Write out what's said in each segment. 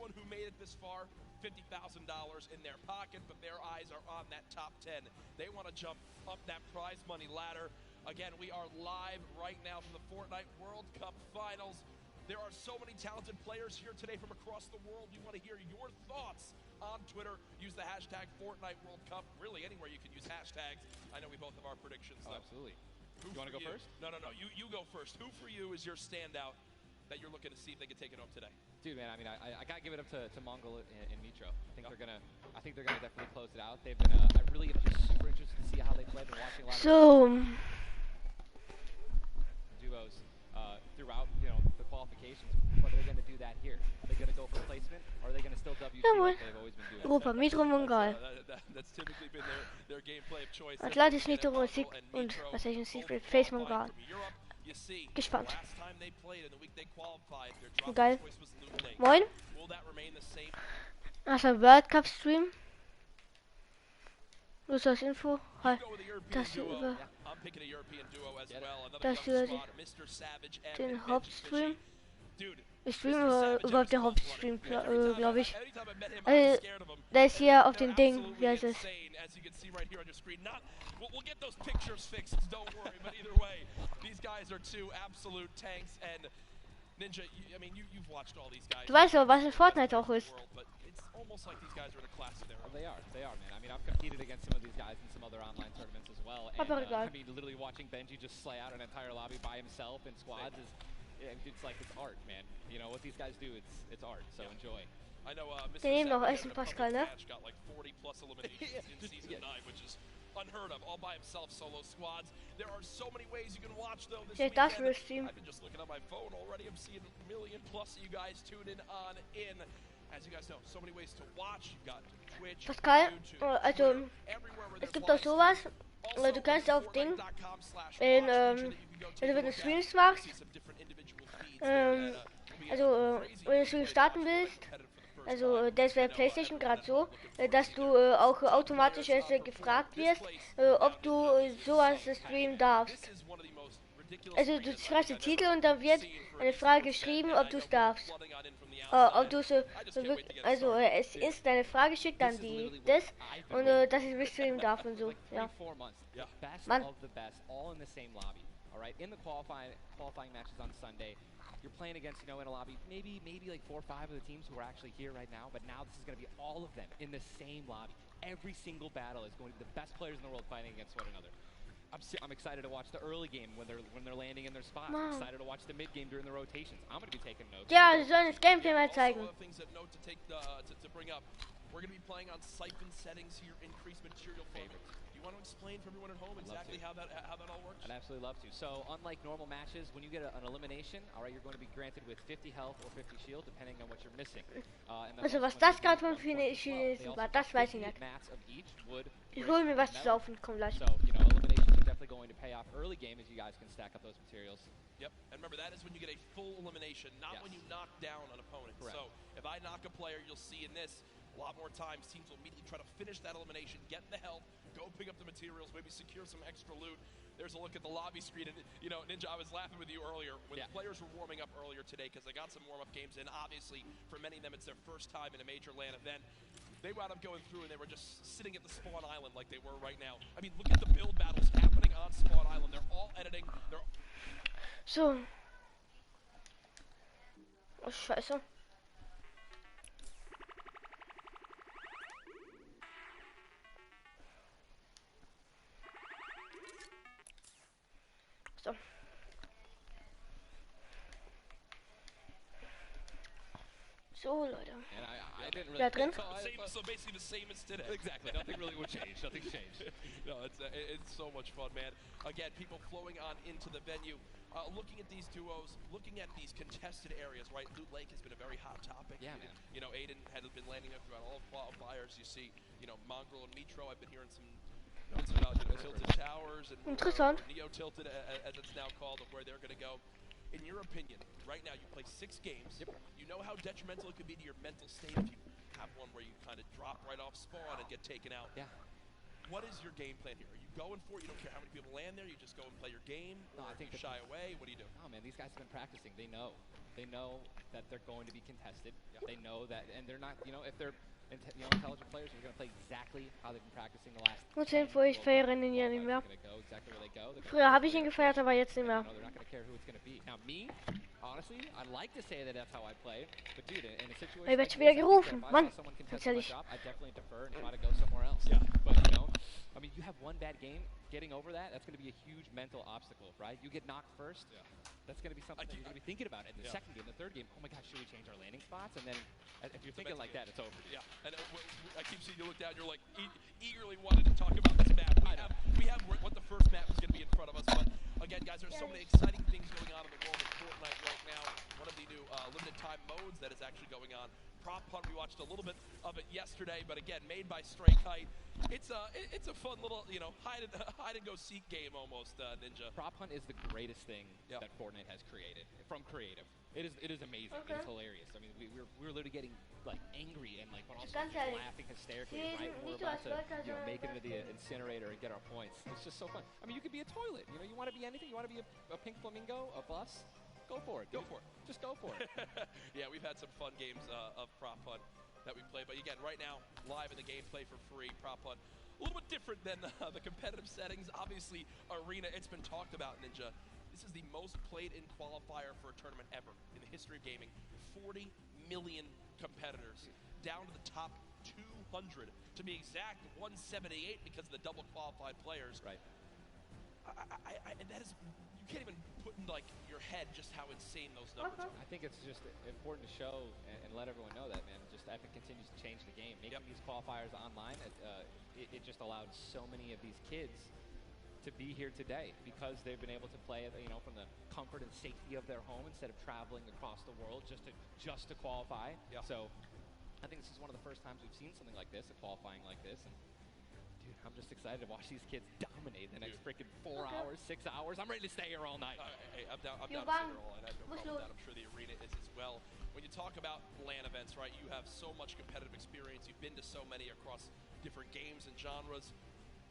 anyone who made it this far, $50,000 in their pocket, but their eyes are on that top 10. They want to jump up that prize money ladder. Again, we are live right now from the Fortnite World Cup Finals. There are so many talented players here today from across the world. We want to hear your thoughts on Twitter. Use the hashtag Fortnite World Cup. Really, anywhere you can use hashtags. I know we both have our predictions, though. Oh, absolutely. Who you want to go first? No. You go first. Who for you is your standout that you're looking to see if they can take it home today? Dude, man, I mean, I gotta give it up to Mongol and Mitro. I think they're gonna definitely close it out. They've been, I really am just super interested to see how they play. Been watching a lot of duos throughout, the qualifications. But are they gonna do that here? Are they gonna go for placement, or are they gonna still WT like they've always been doing? Europa, Mitro und Mongol. That's typically been their gameplay of choice. Atlantis, Mitro und Assassin's Secret, Face Mongol. Gespannt. Geil. Moin. Also Worldcup Stream. Los als Info. Hi. Das hier über den Hauptstream. Ich streame überhaupt den Hauptstream, glaube ich. Also, der ist hier auf dem Ding. Wie heißt es? We'll get those pictures fixed, don't worry, but either way, these guys are two absolute tanks, and Ninja, I mean, you've watched all these guys. Du weißt aber, was in Fortnite auch ist. It's almost like these guys are in a class of their own. They are, man. I mean, I've competed against some of these guys in some other online tournaments as well, and I mean, literally watching Benji just slay out an entire lobby by himself in squads is, it's like, it's art, man. You know, what these guys do, it's art, so enjoy. I know, Wir nehmen noch Essen, Pascal, ne? Got like 40 plus eliminations in season 9, which is unheard of, all by himself, solo squads. There are so many ways you can watch, though, this weekend. I've been just looking at my phone already. I'm seeing a million plus of you guys tune in on in. As you guys know, so many ways to watch. You've got Twitch, Pascal, YouTube, also, es gibt auch sowas. Du kannst auf Ding, wenn du Streams machst, wenn du Stream starten willst, also das wäre PlayStation gerade so, dass du auch automatisch gefragt wirst, ob du sowas streamen darfst. Also du schreibst den Titel und dann wird eine Frage geschrieben, ob du es darfst. Ob du es ist eine Frage schickt dann das und dass ich streamen darf und so. Ja. Mann. Alright, in the qualifying matches on Sunday, you're playing against, in a lobby, maybe like 4 or 5 of the teams who are actually here right now, but now this is going to be all of them in the same lobby. Every single battle is going to be the best players in the world fighting against one another. I'm excited to watch the early game when they're landing in their spots. I'm excited to watch the mid game during the rotations. I'm going to be taking notes. Ja, sie sollen das Gameplay mal zeigen. We're going to be playing on siphon settings here, increased material favor. You want to explain for everyone at home exactly how that all works? I'd absolutely love to. So, unlike normal matches, when you get an elimination, all right, you're going to be granted with 50 health or 50 shield, depending on what you're missing. Also, was das gerade von Chinesen war, das weiß ich nicht. Ich hole mir was zu saufen, komm gleich. So, eliminations are definitely going to pay off early game as you guys can stack up those materials. Yep, and remember, that is when you get a full elimination, not when you knock down an opponent. Correct. So, if I knock a player, you'll see in this, a lot more times, teams will immediately try to finish that elimination, get the health, go pick up the materials, maybe secure some extra loot. There's a look at the lobby screen, and Ninja, I was laughing with you earlier when the players were warming up earlier today because they got some warm-up games in. Obviously, for many of them, it's their first time in a major LAN event. They wound up going through, and they were just sitting at the spawn island like they were right now. I mean, look at the build battles happening on spawn island. They're all editing. So. Oh, scheiße. So. So, Leute. Wer drin? So basically the same as today. Exactly. Nothing really would change. Nothing's changed. No, it's so much fun, man. Again, people flowing on into the venue, looking at these duos, looking at these contested areas, right? Loot Lake has been a very hot topic. Yeah, man. Aiden had been landing up throughout all qualifiers. You see, Mongrel and Mitro. I've been hearing some notes about Tilted Towers and Neo Tilted, as it's now called, of where they're going to go. In your opinion, right now you play 6 games. Yep. You know how detrimental it could be to your mental state if you have one where you kind of drop right off spawn and get taken out. Yeah. what is your game plan here? Are you going for it? You don't care how many people land there? You just go and play your game? Or No, I think you shy away? What do you do? No, man, these guys have been practicing. They know. They know that they're going to be contested. Yeah. They know that, and they're not, if they're intelligent players, they're going to play exactly how they've been practicing the last. Gut, Info, ich feiere ihn ja nicht mehr. Früher habe ich ihn gefeiert, aber jetzt nicht mehr. They're not going to care who it's going to be. Now, me, honestly, I'd like to say that that's how I play, but dude, in a situation Ich werde schon wieder gerufen. Mann, tatsächlich. I definitely defer and try to go somewhere else. Yeah. But, I mean, you have one bad game, getting over that's going to be a huge mental obstacle, right? You get knocked first. Yeah. That's going to be something that you're going to be thinking about. In the second game, the third game, oh my gosh, should we change our landing spots? And then if you're thinking like that, it's over. Yeah, and I keep seeing you look down, you're like eagerly wanting to talk about this map. We have what the first map is going to be in front of us, but again, guys, there's so many exciting things going on in the world of Fortnite right now. One of the new limited time modes that is actually going on. Prop Hunt, we watched a little bit of it yesterday, but again, made by Stray Kite. It's a fun little, hide and go seek game almost, Ninja. Prop Hunt is the greatest thing that Fortnite has created from creative. It is amazing. Okay. It's hilarious. I mean, we were literally getting like angry and like but also laughing hysterically right when we're about to make it into the incinerator and get our points. It's just so fun. I mean, you could be a toilet. You want to be anything. You want to be a pink flamingo, a bus. Go for it. Go for it. Just go for it. Yeah, we've had some fun games of Prop Hunt that we play. But again, right now, live in the gameplay for free, Prop Hunt. A little bit different than the competitive settings. Obviously, Arena, it's been talked about, Ninja. This is the most played in qualifier for a tournament ever in the history of gaming. 40 million competitors, down to the top 200. To be exact, 178 because of the double qualified players. Right. And that is, you can't even put in like your head just how insane those numbers are. I think it's just important to show and let everyone know that, man. Just Epic continues to change the game. Making these qualifiers online, it just allowed so many of these kids to be here today because they've been able to play it, from the comfort and safety of their home instead of traveling across the world just to qualify. Yeah. So I think this is one of the first times we've seen something like this, a qualifying like this. And dude, I'm just excited to watch these kids dominate the next freaking 4 hours, 6 hours. I'm ready to stay here all night. Hey, I'm down to stay here all night. I have no problem with that. I'm sure the Arena is as well. When you talk about LAN events, right, you have so much competitive experience. You've been to so many across different games and genres.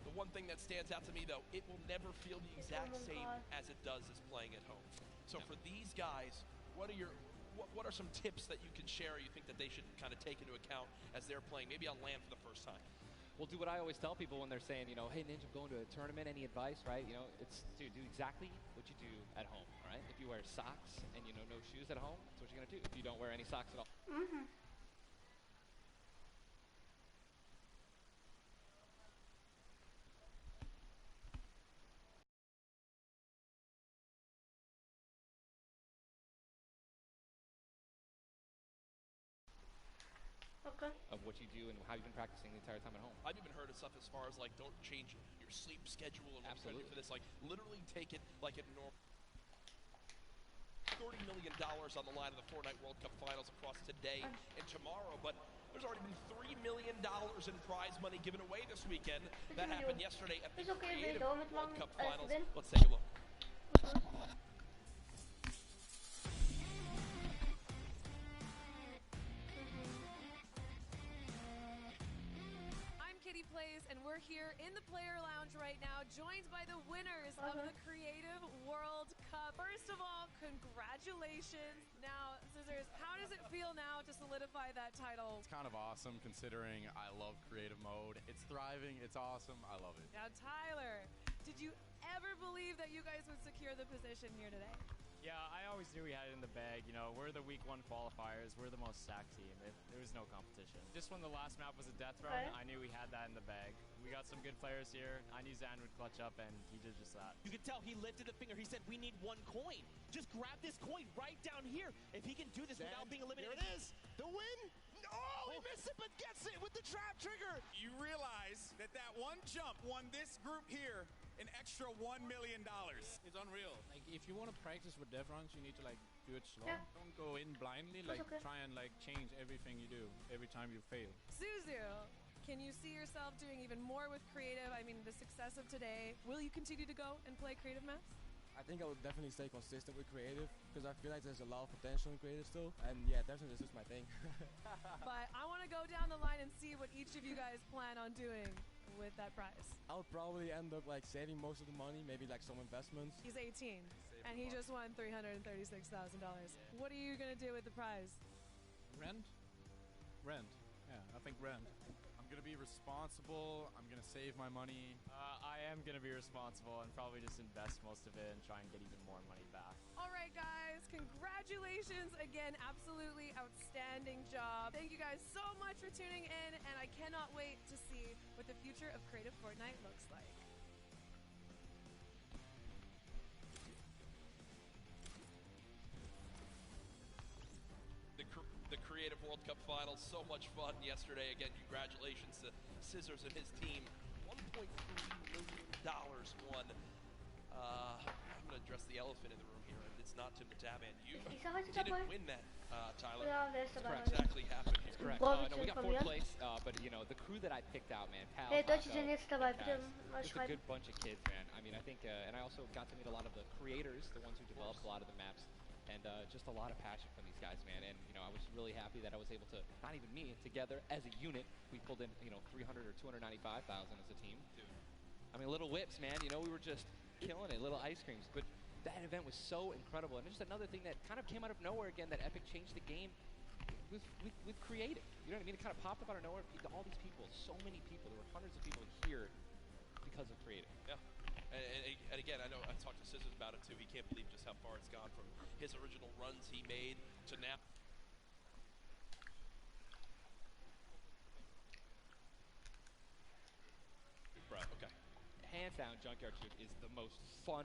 The one thing that stands out to me, though, it will never feel the exact same as it does as playing at home. So for these guys, what are some tips that you can share you think that they should kind of take into account as they're playing, maybe on LAN for the first time? Well, do what I always tell people when they're saying, hey, Ninja, I'm going to a tournament, any advice, right? It's, dude, do exactly what you do at home, all right? If you wear socks and, no shoes at home, that's what you're going to do. If you don't wear any socks at all. Mhm. Okay. Of what you do and how you've been practicing the entire time at home. I've even heard of stuff as far as like don't change your sleep schedule and what you're going to do for this. Like literally take it like a normal. $30 million on the line of the Fortnite World Cup finals across today and tomorrow, but there's already been $3 million in prize money given away this weekend. That happened yesterday at the Creative World Cup finals. Let's take a look. Plays, and we're here in the player lounge right now, joined by the winners of the Creative World Cup. First of all, congratulations. Now, Scissors, how does it feel now to solidify that title? It's kind of awesome considering I love creative mode. It's thriving, it's awesome, I love it. Now, Tyler, did you ever believe that you guys would secure the position here today? Yeah, I always knew we had it in the bag. We're the week 1 qualifiers. We're the most stacked team. There was no competition. Just when the last map was a death run, I knew we had that in the bag. We got some good players here. I knew Zan would clutch up, and he did just that. You could tell he lifted a finger. He said, we need 1 coin. Just grab this coin right down here. If he can do this without being eliminated. Here it is. The win. Oh, he missed it, but gets it with the trap trigger. You realize that one jump won this group here an extra $1 million. It's unreal. Like, if you want to practice with death runs, you need to do it slow. Yeah. Don't go in blindly. Try and change everything you do every time you fail. Suzu, can you see yourself doing even more with creative? I mean, the success of today. Will you continue to go and play creative maps? I think I would definitely stay consistent with creative because I feel like there's a lot of potential in creative still. And yeah, definitely this is my thing. But I want to go down the line and see what each of you guys plan on doing with that prize. I would probably end up like saving most of the money, maybe like some investments. He's 18 and he just won $336,000. What are you going to do with the prize? Rent? Rent. Yeah, I think rent. I'm going to be responsible. I'm going to save my money. I am going to be responsible and probably just invest most of it and try and get even more money back. All right, guys, congratulations again. Absolutely outstanding job. Thank you guys so much for tuning in, and I cannot wait to see what the future of Creative Fortnite looks like. The Creative World Cup Finals, so much fun yesterday. Again, congratulations to Scissors and his team. $1.3 million won. I'm going to address the elephant in the room here. It's not Tim the Taban. You didn't win that, Tyler. Ja, wer ist dabei? What exactly happened here? Correct. Boah, No, we got fourth place, but you know, the crew that I picked out, man, Pal, Hey, Deutsche Taco, sind jetzt dabei, and bitte Kaz, mal just a schreiben. good bunch of kids, man. I mean, I think, and I also got to meet a lot of the creators, the ones who developed a lot of the maps, and just a lot of passion from these guys, man. And you know, I was really happy that I was able to, not even me, together as a unit, we pulled in, you know, 300 or 295,000 as a team. Dude. I mean, little whips, man. You know, we were just killing it, little ice creams. But that event was so incredible, and just another thing that kind of came out of nowhere again. That Epic changed the game with creative. You know what I mean? It kind of popped up out of nowhere. All these people, so many people. There were hundreds of people here because of creative. Yeah. And again, I know I've talked to Scissors about it too. He can't believe just how far it's gone from his original runs he made to now. Bro, okay. Hands down, Junkyard Shoot is the most fun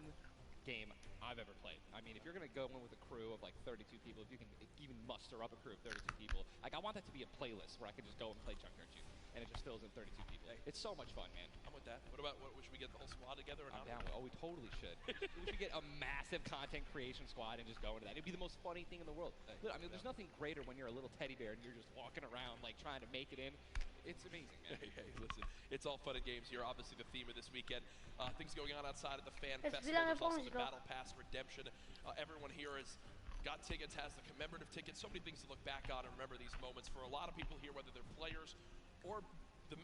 game I've ever played. I mean, if you're going to go in with a crew of like 32 people, if you can even muster up a crew of 32 people, like I want that to be a playlist where I can just go and play Junkyard Shoot, and it just fills in 32 people. It's so much fun, man. I'm with that. What about, should we get the whole squad together or I'm not? down with. Oh, we totally should. We should get a massive content creation squad and just go into that. It'd be the most funny thing in the world. I mean, there's nothing greater when you're a little teddy bear and you're just walking around like trying to make it in. It's amazing, man. Hey, listen, it's all fun and games here. Obviously, the theme of this weekend, things going on outside of the fan Wie festival. lange There's also brauchen Sie the noch? Battle Pass redemption. Everyone here has got tickets, has the commemorative tickets. So many things to look back on and remember these moments. For a lot of people here, whether they're players or the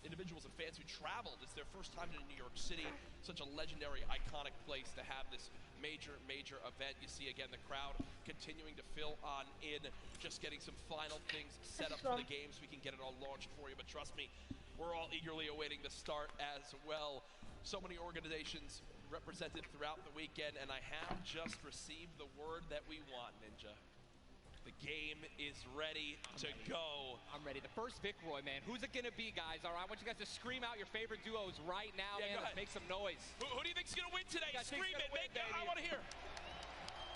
individuals and fans who traveled, it's their first time to New York City. Such a legendary, iconic place to have this major event. You see again the crowd continuing to fill on in, just getting some final things set up for the games. We can get it all launched for you, but trust me, we're all eagerly awaiting the start as well. So many organizations represented throughout the weekend, and I have just received the word that we want, Ninja. The game is ready to go. I'm ready. The first Vic Roy, man. Who's it going to be, guys? All right, I want you guys to scream out your favorite duos right now, man. Let's make some noise. Who do you think's going to win today? Scream it. I want to hear.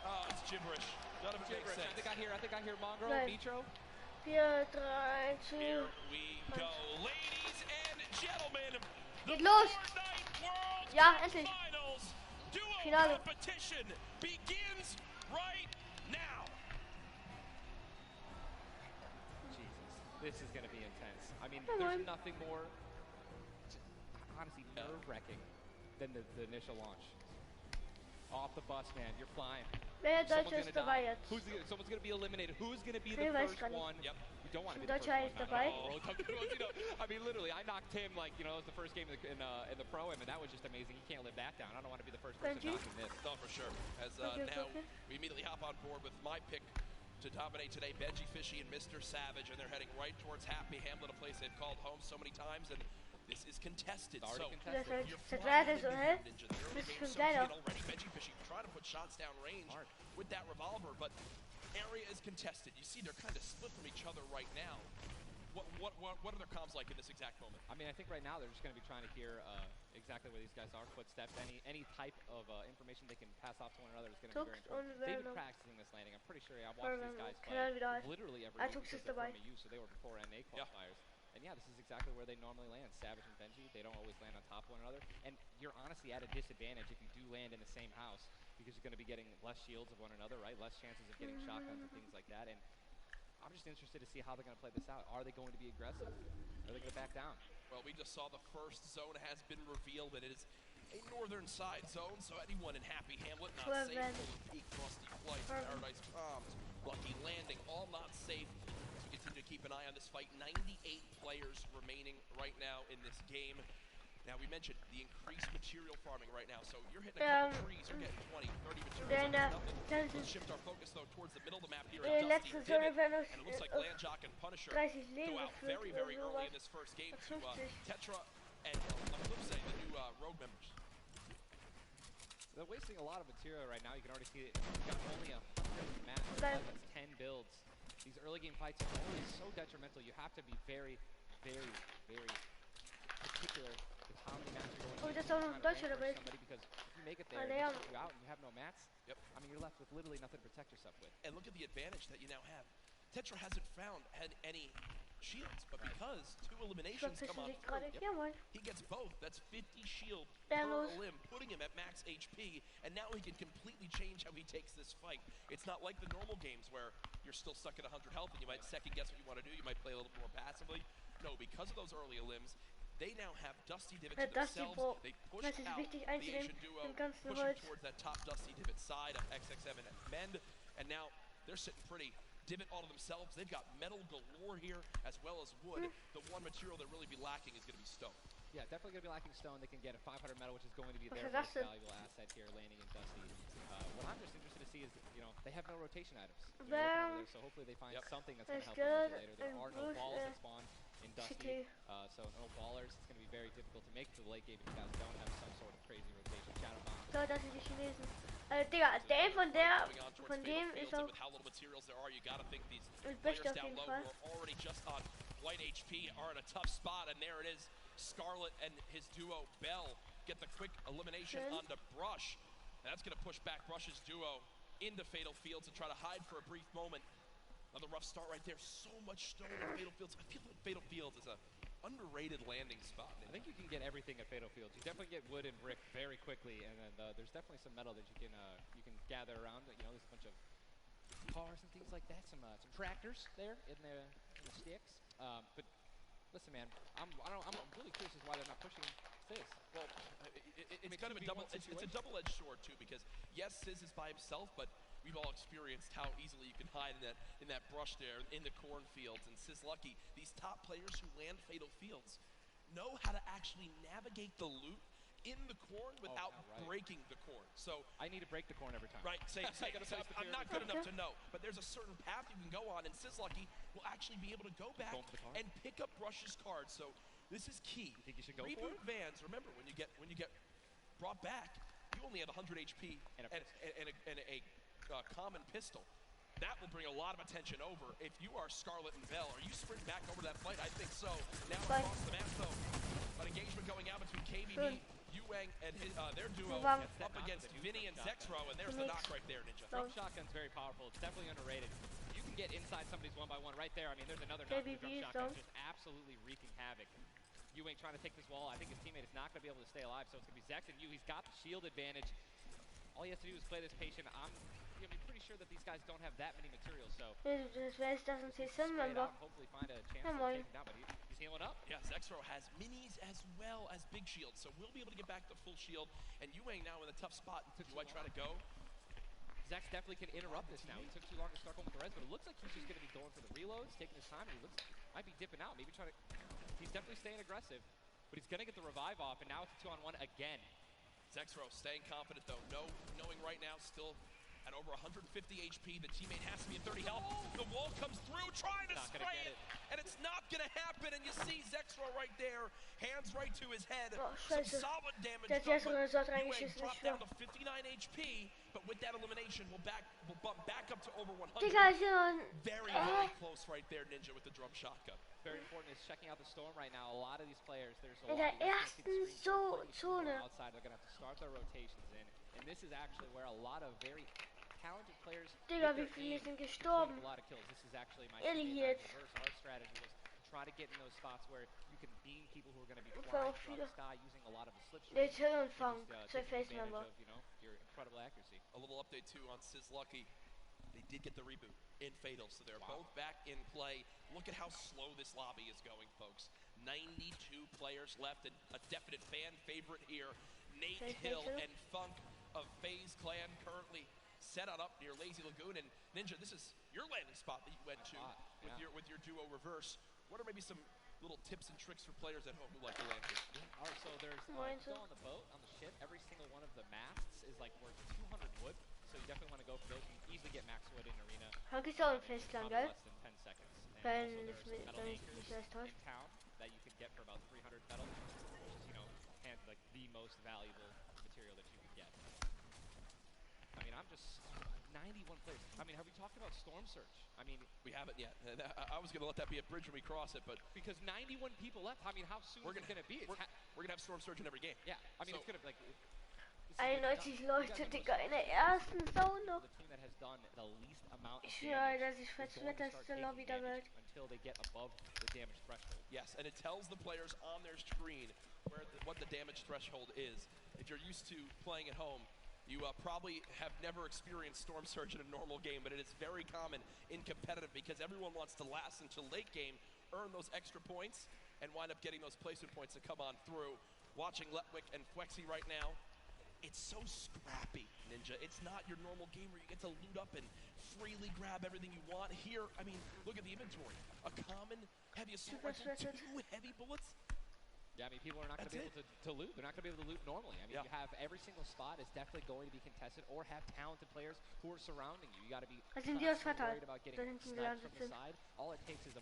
Oh, it's gibberish. None of it makes sense. I think I hear Mongrel, Nitro. 4, 3, 2. Here we go. Ladies and gentlemen, the Geht los. Fortnite World Ja, endlich. Finals duo Finale. competition begins right now. This is going to be intense. I mean, there's nothing more, honestly, nerve-wracking than the initial launch. Off the bus, man. You're flying. Wer Someone's Deutsche ist gonna dabei die. jetzt? Someone's going to be eliminated. Who's going to be the Ich weiß first gar nicht. one? Yep. You don't want to be Deutsche the first ist one. dabei? I mean, literally, I knocked him like, you know, it was the first game in the Pro-Am, and that was just amazing. He can't live that down. I don't want to be the first person knocking this. No, for sure. As now we immediately hop on board with my pick to dominate today, Benji Fishy and Mr. Savage, and they're heading right towards Happy Hamlet, a place they've called home so many times, and this is contested. Already so contested. you're Das flying ist so, hä? Ninja. The early Das ist game's schon so geil clean auch. already. Benji Fishy trying to put shots down range with that revolver, but area is contested. You see they're kind of split from each other right now. What are their comms like in this exact moment? I mean, I think right now they're just going to be trying to hear exactly where these guys are, footsteps, any type of information they can pass off to one another is going to be very important. They've been practicing this landing. I'm pretty sure I watched these guys play literally every week because they're from EU, so they were before NA qualifiers. And yeah, this is exactly where they normally land. Savage and Benji, they don't always land on top of one another. And you're honestly at a disadvantage if you do land in the same house because you're going to be getting less shields of one another, right? Less chances of getting shotguns and things like that. And I'm just interested to see how they're going to play this out. Are they going to be aggressive? Are they going to back down? Well, we just saw the first zone has been revealed, and it is a northern side zone, so anyone in Happy Hamlet not safe. Full of Peak, Frosty Flight, Paradise Palms, Lucky Landing, all not safe. So we continue to keep an eye on this fight. 98 players remaining right now in this game. Now, we mentioned the increased material farming right now, so you're hitting a couple trees, you're getting 20, 30 materials. Let's shift our focus, though, towards the middle of the map here at Dusty Divot, and it looks like Landjock and Punisher go out very, very early in this first game to Tetra and, on the flip side, the new Rogue members. They're wasting a lot of material right now. You can already see it. You've got only 100 maps, that's 10 builds. These early game fights are always so detrimental. You have to be very, very, very particular with how many mats you're going to use somebody, because if you make it there and they take you out and you have no mats, I mean, you're left with literally nothing to protect yourself with. And look at the advantage that you now have. Tetra hasn't had any shields, but because 2 eliminations come on through, he gets both. That's 50 shield per limb, putting him at max HP, and now he can completely change how he takes this fight. It's not like the normal games where you're still stuck at 100 health and you might second guess what you want to do. You might play a little more passively. No, because of those early limbs, they now have Dusty Divot to themselves. They push out the Asian duo, pushing towards that top Dusty Divot side of XXM and Mend, and now they're sitting pretty. Divot all to themselves. They've got metal galore here, as well as wood. The one material that really be lacking is going to be stone. Yeah, definitely going to be lacking stone. They can get a 500 metal, which is going to be their most valuable asset here, landing in Dusty. What I'm just interested to see is, you know, they have no rotation items. So hopefully they find something that's going to help them later. There are no balls that spawn in Dusty, so no ballers. It's going to be very difficult to make it to the late game if you guys don't have some sort of crazy rotation. Shadow Bomb. So, das sind die Chinesen. Digga, der von dem ist auch... Beste auf jeden Fall. Already just on white HP are in a tough spot, and there it is. Scarlet and his duo Bell get the quick elimination onto Brush. And that's going to push back Brush's duo into Fatal Fields and try to hide for a brief moment. Another rough start right there. So much stone in Fatal Fields. I feel like Fatal Fields is a underrated landing spot. I think you can get everything at Fatal Fields. You definitely get wood and brick very quickly, and then there's definitely some metal that you can gather around. You know, there's a bunch of cars and things like that. Some tractors there in the sticks. But listen, man, I'm really curious as to why they're not pushing Sizz. Well, it's kind of a double-edged sword too, because yes, Sizz is by himself, but we've all experienced how easily you can hide in that brush there in the cornfields. And Sizz Lucky, these top players who land Fatal Fields know how to actually navigate the loot in the corn without breaking the corn. So I need to break the corn every time. Right. I'm not good enough to know, but there's a certain path you can go on, and Sizz Lucky will actually be able to go back and pick up Brush's cards. So this is key. You think you should go Reboot for it? Vans. Remember, when you get brought back, you only have 100 HP and a common pistol. That will bring a lot of attention over. If you are Scarlet and Bell, are you sprinting back over that fight? I think so. Now across the map, though, an engagement going out between KBB, Yuang, and their duo up against Vinny and Zexro, and there's the knock right there, Ninja. Drum shotgun's very powerful. It's definitely underrated. You can get inside somebody's one-by-one right there. I mean, there's another knock with drum shotgun, just absolutely wreaking havoc. Yuang trying to take this wall. I think his teammate is not going to be able to stay alive, so it's going to be Zex and Yu. He's got the shield advantage. All he has to do is play this patient. I'm pretty sure that these guys don't have that many materials, so hopefully find a chance to take him down, but he's healing up. Yeah, Zexro has minis as well as big shields, so we'll be able to get back to full shield, and Yuang now in a tough spot. Do I try to go? Zex definitely can interrupt this now. He took too long to start going with the reds, but it looks like he's just going to be going for the reloads, taking his time, and he might be dipping out, maybe trying to... He's definitely staying aggressive, but he's going to get the revive off, and now it's a 2-on-1 again. Zexro staying confident, though, knowing right now still at over 150 HP. The teammate has to be at 30 health. The wall comes through, trying to spray it, and it's not going to happen. And you see Zexro right there, hands right to his head. Some solid damage done, but Yuang dropped down to 59 HP, but with that elimination, we'll bump back up to over 100. Very, very close right there, Ninja, with the drum shotgun. Very important is checking out the storm right now. A lot of these players, there's a lot of outside. They're going to have to start their rotations in. And this is actually where a lot of very talented players a lot of kills. This is actually my reverse. Our strategy was to try to get in those spots where you can beam people who are going to be flying throughout the sky using a lot of the slipstream. Taking advantage of, you know, your incredible accuracy. A little update too on Sizz Lucky. They did get the reboot in Fatal, so they're both back in play. Look at how slow this lobby is going, folks. 92 players left, and a definite fan favorite here. Nate Thanks, Hill Rachel. and Funk of FaZe Clan currently set on up near Lazy Lagoon. And Ninja, this is your landing spot that you went to with your duo reverse. What are maybe some little tips and tricks for players at home who like to land here? All right, so there's still on the boat, on the ship, every single one of the masts is like worth 200 wood. So you definitely want to go for those. You can easily get max wood in arena. Hank ist auch im Festland, gell? Less than 10 seconds. And Wenn also es there's metal mich anchors nicht täuscht. in town that you can get for about 300 metal, which is, you know, like the most valuable material that you can get. I mean, I'm just 91 players. I mean, have we talked about Storm Surge? I mean, we haven't yet. I was going to let that be a bridge when we cross it, but because 91 people left. I mean, how soon is it going to be? We're going to have Storm Surge in every game. Yeah, I mean, it's going to be like 91 Leute, Digga, in der ersten Zone noch. The team that has done the least amount of Ich schwöre, dass ich verschwitterste Lobby der Welt. Until they get above the damage threshold. Yes, and it tells the players on their screen what the damage threshold is. If you're used to playing at home, you probably have never experienced Storm Surge in a normal game, but it is very common in competitive because everyone wants to last until late game, earn those extra points, and wind up getting those placement points to come on through. Watching Letwick and Flexi right now, it's so scrappy, Ninja. It's not your normal game where you get to loot up and freely grab everything you want. Here, I mean, look at the inventory. A common heavy assault rifle, 2 heavy bullets. Yeah, I mean, people are not going to be able to loot. They're not going to be able to loot normally. I mean, you have every single spot is definitely going to be contested or have talented players who are surrounding you. You got to be constantly worried about getting sniped from the side. All it takes is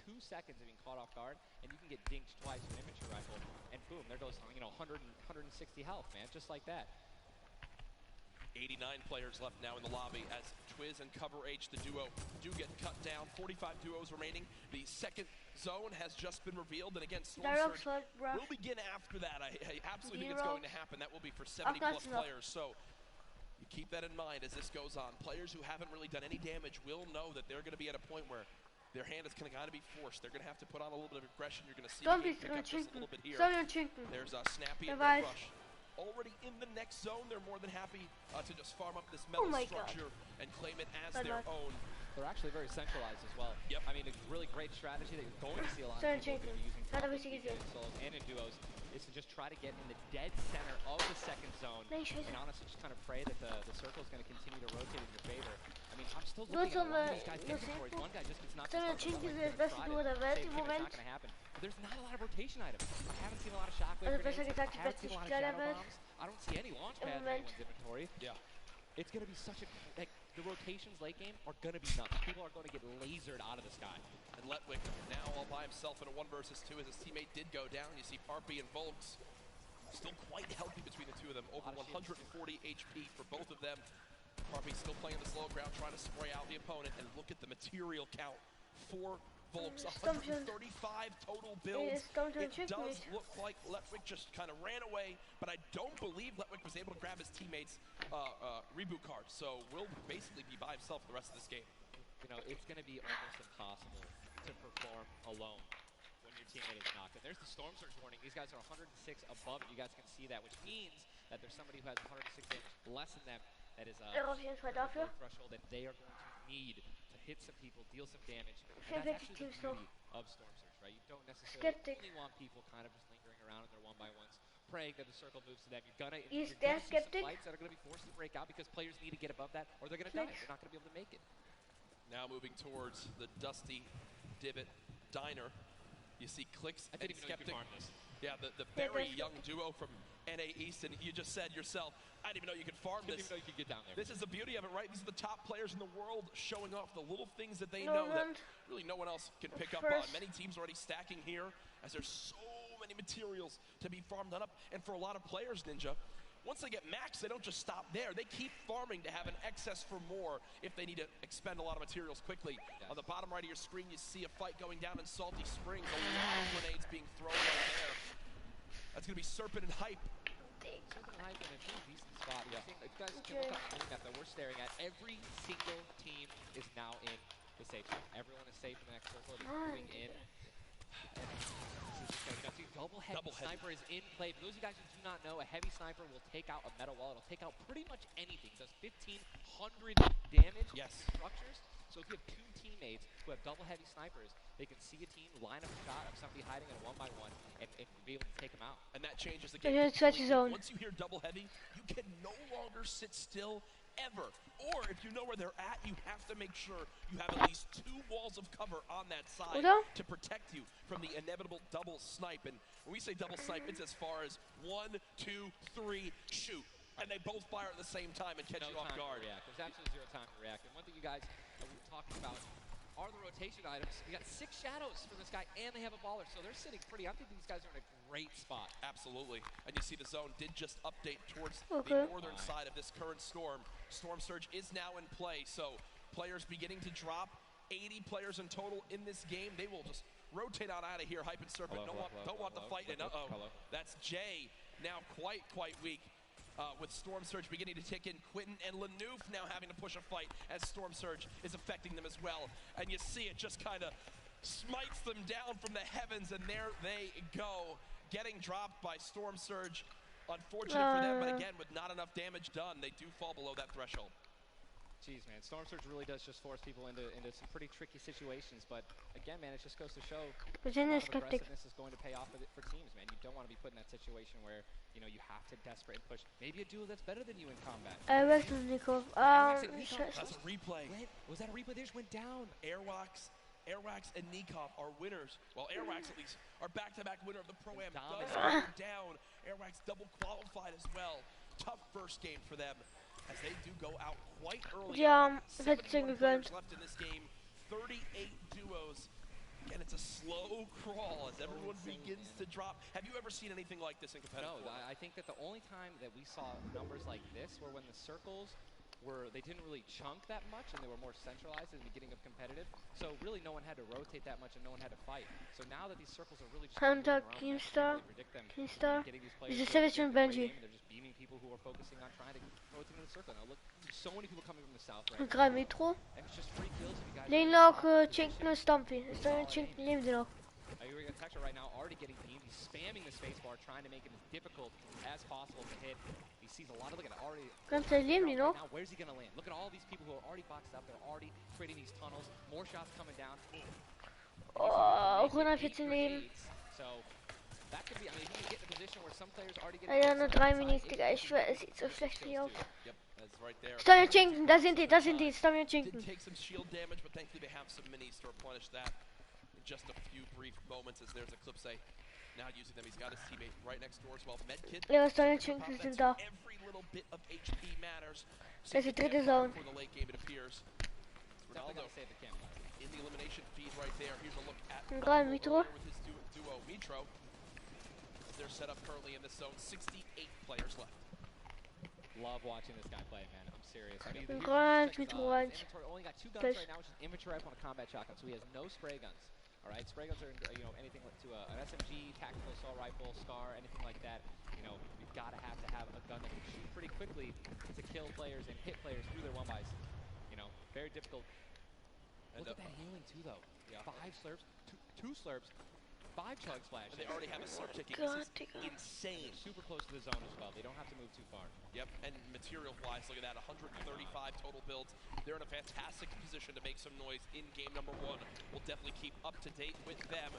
2 seconds of being caught off guard, and you can get dinked twice with an infantry rifle, and boom, there goes 160 health, man, just like that. 89 players left now in the lobby as Twiz and Cover H, the duo, do get cut down. 45 duos remaining. The second zone has just been revealed, and again, Storm Surge will begin after that. I absolutely think it's going to happen. That will be for 70-plus players, so you keep that in mind as this goes on. Players who haven't really done any damage will know that they're going to be at a point where their hand is kind of be forced. They're going to have to put on a little bit of aggression. You're going to see them pick up just a little bit here. There's Snappy and Red Rush. Already in the next zone, they're more than happy to just farm up this metal structure and claim it as their own. They're actually very centralized as well. Yep. I mean, a really great strategy that you're going to see a lot of people be using in solos and in duos is to just try to get in the dead center of the second zone and honestly just kind of pray that the circle is going to continue to rotate in your favor. I mean, I'm still looking at a lot of these guys' inventories. One guy just gets knocked out. It's not going to happen. But there's not a lot of rotation items. I haven't seen a lot of shockwave grenades. I haven't seen a lot of shadow bombs. I don't see any launch pads in anyone's inventory. Yeah. It's going to be such a, like, the rotations late game are going to be nuts. People are going to get lasered out of the sky. And Letwick now all by himself in a 1 versus 2 as his teammate did go down. You see Parpy and Volks still quite healthy between the two of them. Over 140 HP for both of them. Parpy still playing the slow ground, trying to spray out the opponent. And look at the material count for Volks, 135 total builds. It does look like Letwick just kind of ran away, but I don't believe Letwick was able to grab his teammates' reboot card. So will basically be by himself for the rest of this game. You know, it's going to be almost impossible to perform alone when your teammate is knocked. And there's the Storm Surge warning. These guys are 106 above it. You guys can see that, which means that there's somebody who has 106 damage less than them that is a threshold that they are going to need to hit some people, deal some damage. And that's actually the beauty of Storm Surge, right? You don't necessarily only want people kind of just lingering around in their 1-by-1s, praying that the circle moves to them. You're gonna see some fights that are gonna be forced to break out because players need to get above that or they're gonna die. They're not gonna be able to make it. Now moving towards the Dusty Divot Diner. You see Clicks and Skeptic. Yeah, the very young duo from NA East, and you just said yourself, I didn't even know you could farm this. Didn't even know you could get down there. This is the beauty of it, right? These are the top players in the world showing off the little things that they know that really no one else can pick up on. Many teams already stacking here as there's so many materials to be farmed up. And for a lot of players, Ninja, once they get max, they don't just stop there. They keep farming to have an excess for more if they need to expend a lot of materials quickly. On the bottom right of your screen, you see a fight going down in Salty Springs. A lot of grenades being thrown right there. That's going to be Serpent and Hype. Serpent and Hype in a pretty decent spot. Yeah. If you guys can look up the map that we're staring at, every single team is now in the safe zone. Everyone is safe in the next circle. It is moving in. Double head sniper is in play. For those of you guys who do not know, a heavy sniper will take out a metal wall. It'll take out pretty much anything. It does 1,500 damage structures. So if you have 2 teams teammates who have double heavy snipers, they can see a team line up a shot of somebody hiding in a 1-by-1 and be able to take them out. And that changes the game. Once you hear double heavy, you can no longer sit still ever. Or if you know where they're at, you have to make sure you have at least 2 walls of cover on that side to protect you from the inevitable double snipe. And when we say double snipe, it's as far as 1, 2, 3, shoot. And they both fire at the same time and catch you off guard. There's absolutely 0 time to react. And one thing you guys we were talking about are the rotation items. We got 6 shadows for this guy, and they have a baller, so they're sitting pretty. I think these guys are in a great spot. Absolutely. And you see the zone did just update towards the northern side of this current storm. Storm Surge is now in play, so players beginning to drop. 80 players in total in this game. They will just rotate on out of here. Hype and Serpent don't want the fight, and that's Jay now quite weak. With Storm Surge beginning to tick in, Quentin and Lanouf now having to push a fight as Storm Surge is affecting them as well. And you see it just kind of smites them down from the heavens, and there they go, getting dropped by Storm Surge. Unfortunate for them, but again, with not enough damage done, they do fall below that threshold. Jeez, man, Storm Surge really does just force people into some pretty tricky situations. But again, man, it just goes to show aggressiveness is going to pay off for teams, man. You don't want to be put in that situation where you have to desperate and push. Maybe a duo that's better than you in combat. That's a replay. Was that a replay? They just went down. Airwax and Nikov are winners. Well, Airwax at least are back-to-back winner of the Pro-Am. Does go down. Airwax double qualified as well. Tough first game for them, as they do go out quite early. 71 players left in this game, 38 duos, and it's a slow crawl as everyone begins to drop. Have you ever seen anything like this in competitive? No, I think that the only time that we saw numbers like this were when the circles they didn't really chunk that much, and they were more centralized at the beginning of competitive. So really no one had to rotate that much, and no one had to fight. So now that these circles are really just Hunter, Keemstar, this is Sebastian Benji. They're just beaming people who are focusing on trying to rotate in the circle. Now look, there's so many people coming from the south right now. 3 Metro. And it's just 3 kills if you guys Leben noch Chinken und Stumpy. Chinken leben sie noch. You're going to Texture right now, already getting beamed. He's spamming the spacebar, trying to make it as difficult as possible to hit. He sees a lot of, look at it, already. Leben die noch? Now, where's he going to land? Look at all these people who are already boxed up. They're already creating these tunnels. More shots coming down. Oh, 114 Leben. So, that could be, I mean, he can get in a position where some players already get. Ja, nur 3 Minuten, Digga. Ich schwör, es sieht so schlecht für die aus. Yep, that's right there. Stamion Chinken, da sind die, Stamion Chinken. Did take some shield damage, but thankfully they have some minis to replenish that. Just a few brief moments as there's Eclipse now using them. He's got his teammate right next door as well. Medkit. Ja, Stamion Chinken sind da. Every little bit of HP matters. Das ist die 3. Zone. For the late game, it appears. Ronaldo in the elimination feed right there. Here's a look at Mitro with his duo Mitro. They're set up currently in this zone. 68 players left. Love watching this guy play, man. I'm serious. I mean, Mitro only got 2 guns right now, which is inventory rifle and a combat shotgun, so he has no spray guns. All right, spray guns are anything to an SMG, tactical assault rifle, SCAR, anything like that. You've got to have a gun that can shoot pretty quickly to kill players and hit players through their 1-bys. Very difficult. Look at that healing too, though. 5 slurps, 2 slurps. 5 chug splash. They already have a slurp ticking. This is insane. They're super close to the zone as well. They don't have to move too far. Yep, and material-wise, look at that. 135 total builds. They're in a fantastic position to make some noise in game number 1. We'll definitely keep up to date with them.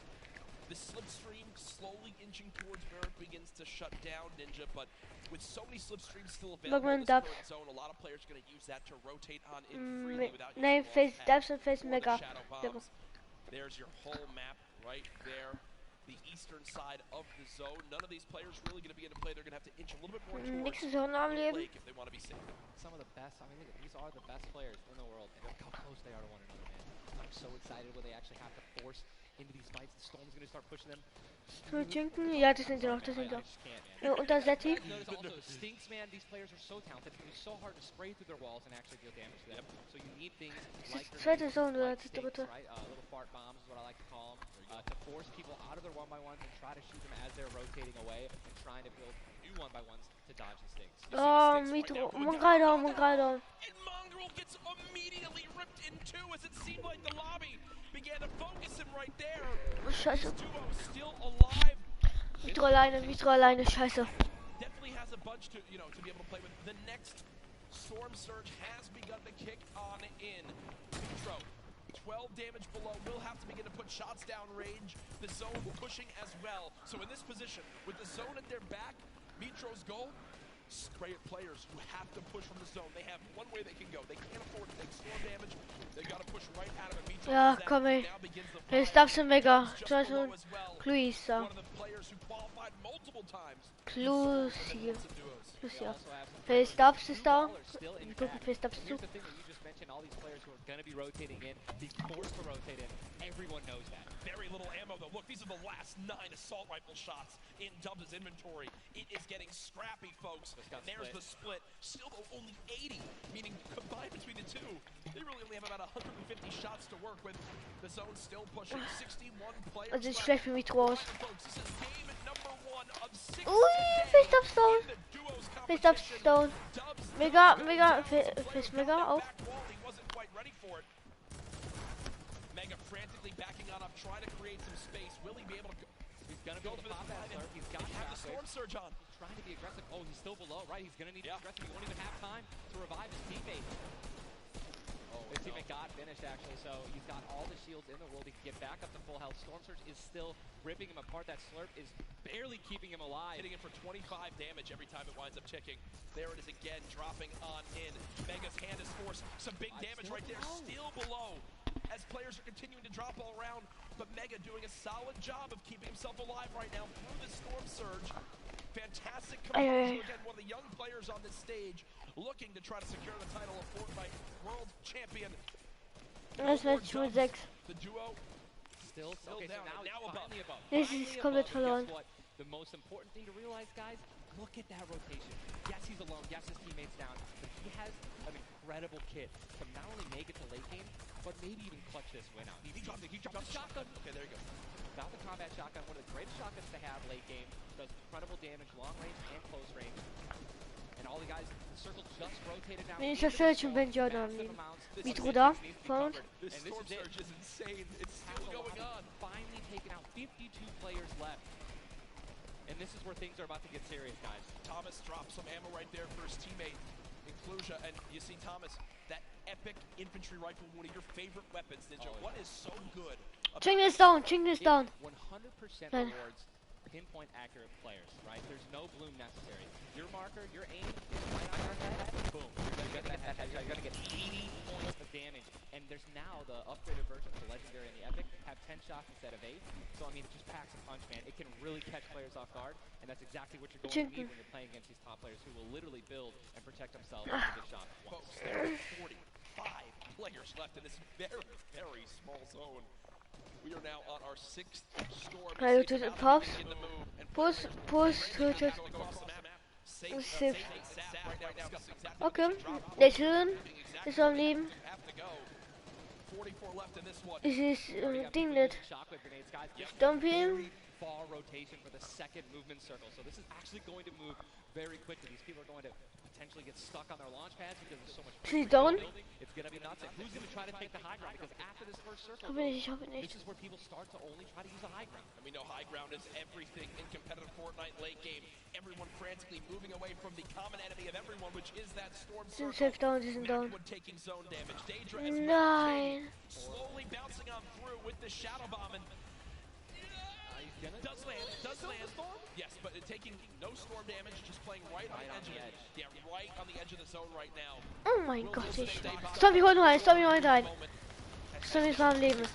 The slipstream slowly inching towards where it begins to shut down Ninja, but with so many slipstreams still available in this current zone, a lot of players are going to use that to rotate on in freely without using face Mega. There's your whole map right there. The eastern side of the zone. None of these players really going to be able to play. They're going to have to inch a little bit more towards the lake if they want to be safe. Some of the best, I mean, look, these are the best players in the world, and look how close they are to one another, man. I'm so excited when they actually have to force into these fights. The Storm's going to start pushing them. Ja, das sind sie noch, Und da Zetti. Also, Stinks, man, these players are so talented. It's so hard to spray through their walls and actually deal damage to them. So you need things like Zweite Zone, like Stinks, right? Little fart bombs is what I like to call them. To force people out of their 1-by-1s and try to shoot them as they're rotating away and trying to build new 1-by-1s to dodge the Stinks. Mitro, Mongrado. And Mongrel gets immediately ripped in 2 as it seemed like the lobby began to focus him right there. Scheiße. Duo still alive. Mitro alleine, scheiße. Definitely has a bunch to be able to play with. The next Storm Surge has begun to kick on in. Mitro 12 damage below, will have to begin to put shots down range. The zone pushing as well. So in this position, with the zone at their back, Metro's goal, great players who have to push from the zone. They have one way they can go. They can't afford to take storm damage. They got to push right out of it. Metro Ja, komm ey. Jetzt darfst du mega. Luisa. Lucia. Lucia. Face-ups ist da. Wir gucken Face-ups zu. All these players who are going to be rotating in, be forced to rotate in. Everyone knows that. Very little ammo though. Look, these are the last 9 assault rifle shots in Dubs' inventory. It is getting scrappy, folks. And there's the split. Still though, only 80, meaning combined between the two, they really only have about 150 shots to work with. The zone still pushing 61 players. Das ist schlecht für mich raus. This is game number 1 of 6 Ui, Face-ups down. Face-ups down. Mega, Face mega auf. Mega frantically backing on up, trying to create some space. Will he be able to He's going to go for the combat slurp. He's got the storm surge on. He's trying to be aggressive. Oh, he's still below, right? He's going to need to be aggressive. He won't even have time to revive his teammate. His teammate got finished, actually, so he's got all the shields in the world. He can get back up to full health. Storm Surge is still ripping him apart. That slurp is barely keeping him alive. Hitting him for 25 damage every time it winds up ticking. There it is again, dropping on in. Mega's hand is forced. Some big damage right there, still below. As players are continuing to drop all around, but Mega doing a solid job of keeping himself alive right now through the Storm Surge. Fantastic composure. Again, one of the young players on this stage looking to try to secure the title of Fortnite World Champion. Das wird schon 6. The duo still okay, down, so now above. Das ist komplett verloren. The most important thing to realize, guys, look at that rotation. Yes, he's alone. Yes, his teammate's down. But he has an incredible kit to not only make it to late game, but maybe even clutch this win out. He dropped the shotgun. Okay, there you go. Got the combat shotgun, one of the greatest shotguns to have late game. Does incredible damage, long range and close range. And all the guys, the circle just rotated now. Wenn ich das Searchen bin, Jordan. Metro da, found. This storm surge is insane. It's still going on. Finally taken out 52 players left. And this is where things are about to get serious, guys. Thomas drops some ammo right there for his teammate, Inclusia, and you see Thomas, that epic infantry rifle, one of your favorite weapons, Ninja. What is so good? Ching is down, Ching is down. 100% rewards pinpoint accurate players, right? There's no bloom necessary. Your marker, your aim is right on your head, boom. You're gonna get that headshot. You're gonna get 80 points of damage. And there's now the upgraded versions, the legendary and the epic, have 10 shots instead of 8. So I mean, it just packs a punch, man. It can really catch players off guard, and that's exactly what you're going to need when you're playing against these top players who will literally build and protect themselves when they get shot once. Folks, there are 45 players left in this very, very small zone. We are now on our 6th storm. Pops. Push, tötet. Safe. Okay, der schön ist am Leben. Es ist Ding nicht. Dump him. Far rotation for the second movement circle. So this is actually going to move very quickly. These people are going to potentially get stuck on their launch pads because there's so much down. It's going to be nuts. And who's going to try to take the high ground? Because after this first circle, this is where people start to only try to use the high ground. And we know high ground is everything in competitive Fortnite late game. Everyone frantically moving away from the common enemy of everyone, which is that storm circle. Down. Taking zone damage. Daedra Nein. Slowly bouncing on through with the shadow bomb and does land. Yes, but taking no storm damage, just playing right on the edge of it. Yeah, right on the edge of the zone right now. Oh mein Gott, Zombie holt rein. Zombie ist noch am Leben.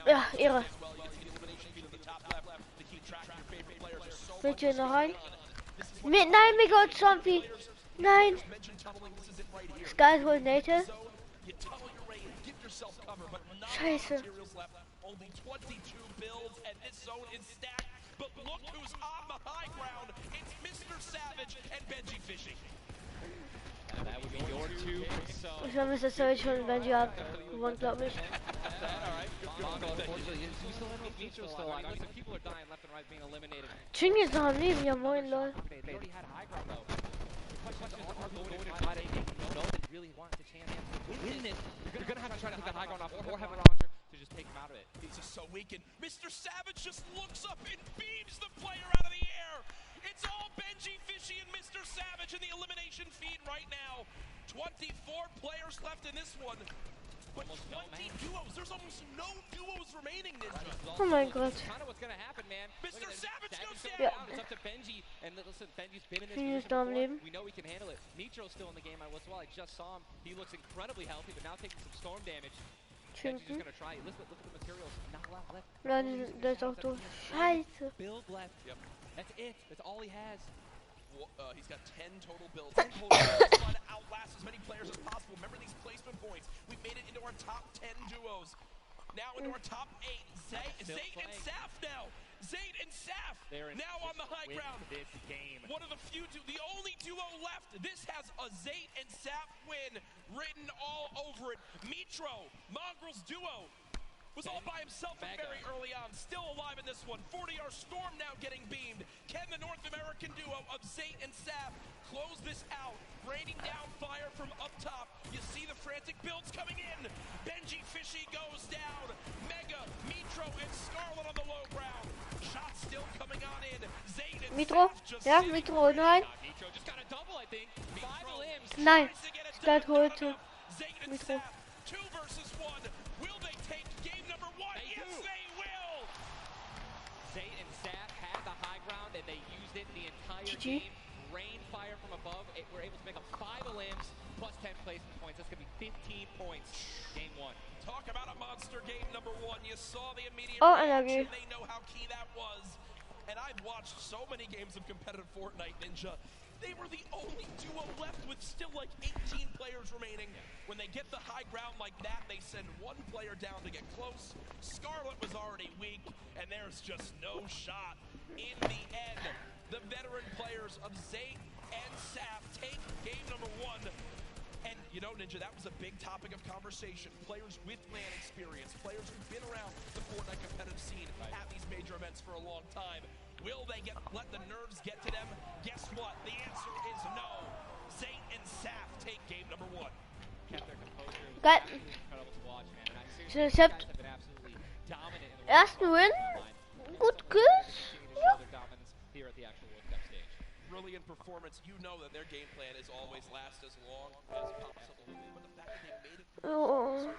Ja, Ehre. Willst du noch rein? Nein, Mega Zombie. Nein. Sky holt Native. Scheiße. Only 22 builds, and this zone is stacked. But look who's on the high ground. It's Mr. Savage and Benji Fishing. That would be your 2. So ich habe Mr. Savage und Benji gewonnen, glaube ich. Ching ist noch am Leben, ja moin, lol. You're gonna have to try to take that high ground off or have a launcher to just take him out of it. He's just so weak, and Mr. Savage just looks up and beams the player out of the air. It's all Benji, Fishy, and Mr. Savage in the elimination feed right now. 24 players left in this one. But 20 duos. There's almost no duos remaining, Ninja. Oh my god. Kind of what's gonna happen, man. Mr. Savage goes Yeah. down. It's up to Benji, and listen, Benji's been in this He's position before. down. We know he can handle it. Nitro's still in the game as well. I just saw him. He looks incredibly healthy, but now taking some storm damage. Benji's just gonna try. Listen, look at the materials. Not a lot left. Nein, das ist auch so scheiße. Build left. Yep. That's it. That's all he has. He's got 10 total builds. 10 total builds. Trying to outlast as many players as possible. Remember these placement points. We made it into our top 10 duos. Now into our top 8. Zayt and Saf now. Zayt and Saf now on the high ground. This game. One of the few, the only duo left. This has a Zayt and Saf win written all over it. Mitro, Mongrel's duo, was all by himself very early on. Still alive in this one. 40R Storm now getting beamed. Can the North American duo of Zayt and Saf close this out? Raining down fire from up top. You see the frantic builds coming in. Benji Fishy goes down. Mega, Mitro, and Scarlet on the low ground. Shots still coming on in. Zayt and Mitro? Saf just Ja, sitting Mitro, nein. Mitro just got a double, I think. 5 limbs. Nein. tries to get it Start done, not heute. enough. Zayt and Mitro. Saf, 2 versus 1. Will they take game number 1? Yes, they will. Zayt and Saf had the high ground, and they used it the entire GG. game. Rain fire from above. We're able to make up 5 limbs plus 10 placement points. That's going to be 15 points. Game 1. Talk about a monster game number 1. You saw the immediate Oh, reaction. energy. They know how key that was. And I've watched so many games of competitive Fortnite, Ninja. They were the only duo left with still like 18 players remaining. When they get the high ground like that, they send one player down to get close. Scarlet was already weak, and there's just no shot. In the end, the veteran players of Zayt and Saf take game number 1. And you know, Ninja, that was a big topic of conversation. Players with LAN experience, players who've been around the Fortnite competitive scene at these major events for a long time. Will they let the nerves get to them? Guess what? The answer is no. Zayt and Saf take game number 1. Kept their composure. It was Geil. absolutely incredible to watch, man. And I seriously, Rezept. these guys have been absolutely dominant in the Ersten World Win. Cup. Gut Continue to Kuss. show their dominance here at the actual World Cup stage. Brilliant performance. You know that their game plan is always last as long as possible. But the fact that they made it through Oh.